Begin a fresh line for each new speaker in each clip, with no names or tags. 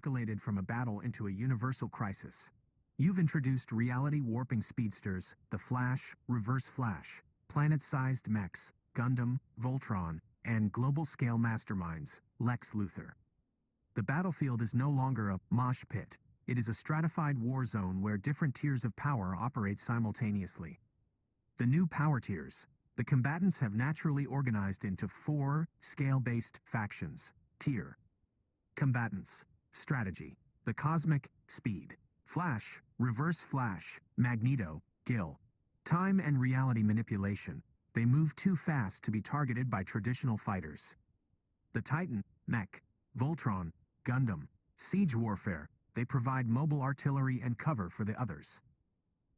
escalated from a battle into a universal crisis. You've introduced reality-warping speedsters, the Flash, Reverse Flash, planet-sized mechs, Gundam, Voltron, and global-scale masterminds, Lex Luthor. The battlefield is no longer a mosh pit. It is a stratified war zone where different tiers of power operate simultaneously. The new power tiers. The combatants have naturally organized into 4 scale-based factions. Tier. Combatants. Strategy. The Cosmic, Speed. Flash, Reverse Flash, Magneto, Gil. Time and reality manipulation. They move too fast to be targeted by traditional fighters. The Titan, Mech. Voltron, Gundam. Siege warfare. They provide mobile artillery and cover for the others.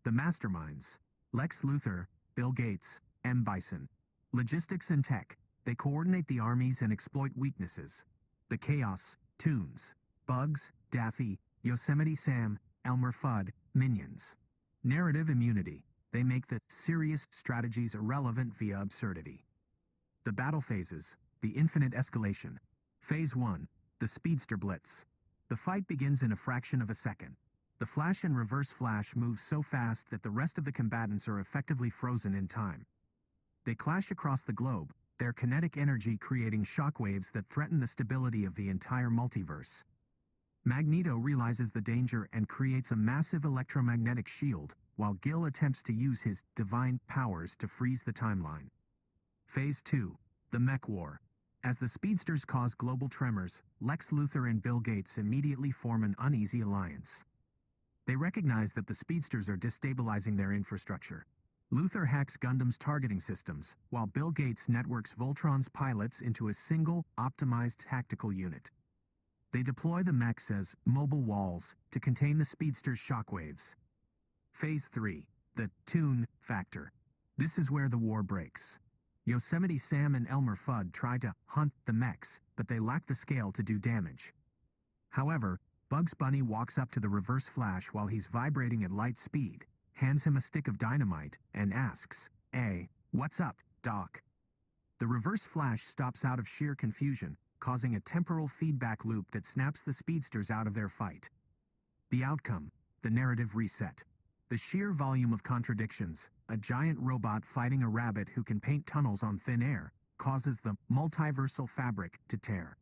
The Masterminds. Lex Luthor, Bill Gates, M. Bison. Logistics and tech. They coordinate the armies and exploit weaknesses. The Chaos, Toons. Bugs, Daffy, Yosemite Sam, Elmer Fudd, Minions. Narrative immunity. They make the serious strategies irrelevant via absurdity. The battle phases. The infinite escalation. Phase 1. The Speedster Blitz. The fight begins in a fraction of a second. The Flash and Reverse Flash move so fast that the rest of the combatants are effectively frozen in time. They clash across the globe, their kinetic energy creating shockwaves that threaten the stability of the entire multiverse. Magneto realizes the danger and creates a massive electromagnetic shield, while Gil attempts to use his divine powers to freeze the timeline. Phase 2. The Mech War. As the speedsters cause global tremors, Lex Luthor and Bill Gates immediately form an uneasy alliance. They recognize that the speedsters are destabilizing their infrastructure. Luthor hacks Gundam's targeting systems, while Bill Gates networks Voltron's pilots into a single, optimized tactical unit. They deploy the mechs as mobile walls to contain the speedster's shockwaves. Phase 3. The Toon Factor. This is where the war breaks. Yosemite Sam and Elmer Fudd try to hunt the mechs, but they lack the scale to do damage. However, Bugs Bunny walks up to the Reverse Flash while he's vibrating at light speed, hands him a stick of dynamite, and asks, "Hey, what's up, Doc?" The Reverse Flash stops out of sheer confusion, causing a temporal feedback loop that snaps the speedsters out of their fight. The outcome, the narrative reset. The sheer volume of contradictions, a giant robot fighting a rabbit who can paint tunnels on thin air, causes the multiversal fabric to tear.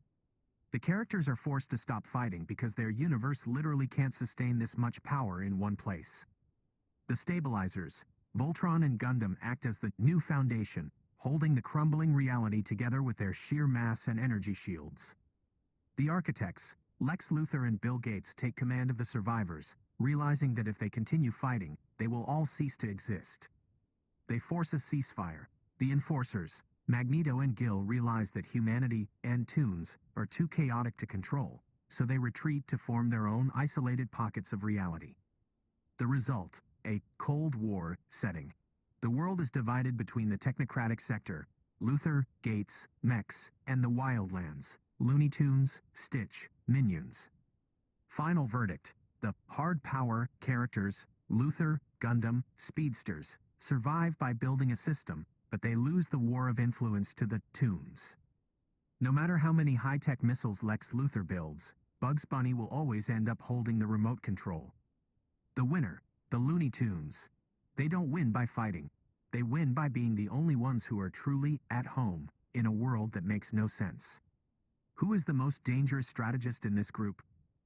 The characters are forced to stop fighting because their universe literally can't sustain this much power in one place. The stabilizers, Voltron and Gundam, act as the new foundation, holding the crumbling reality together with their sheer mass and energy shields. The architects, Lex Luthor and Bill Gates, take command of the survivors, realizing that if they continue fighting, they will all cease to exist. They force a ceasefire. The enforcers, Magneto and Gil, realize that humanity and Toons are too chaotic to control, so they retreat to form their own isolated pockets of reality. The result, a Cold War setting. The world is divided between the technocratic sector, Luthor, Gates, mechs, and the Wildlands, Looney Tunes, Stitch, Minions. Final verdict. The hard power characters, Luthor, Gundam, speedsters, survive by building a system, but they lose the war of influence to the Toons. No matter how many high-tech missiles Lex Luthor builds, Bugs Bunny will always end up holding the remote control. The winner, the Looney Tunes. They don't win by fighting. They win by being the only ones who are truly at home in a world that makes no sense. Who is the most dangerous strategist in this group?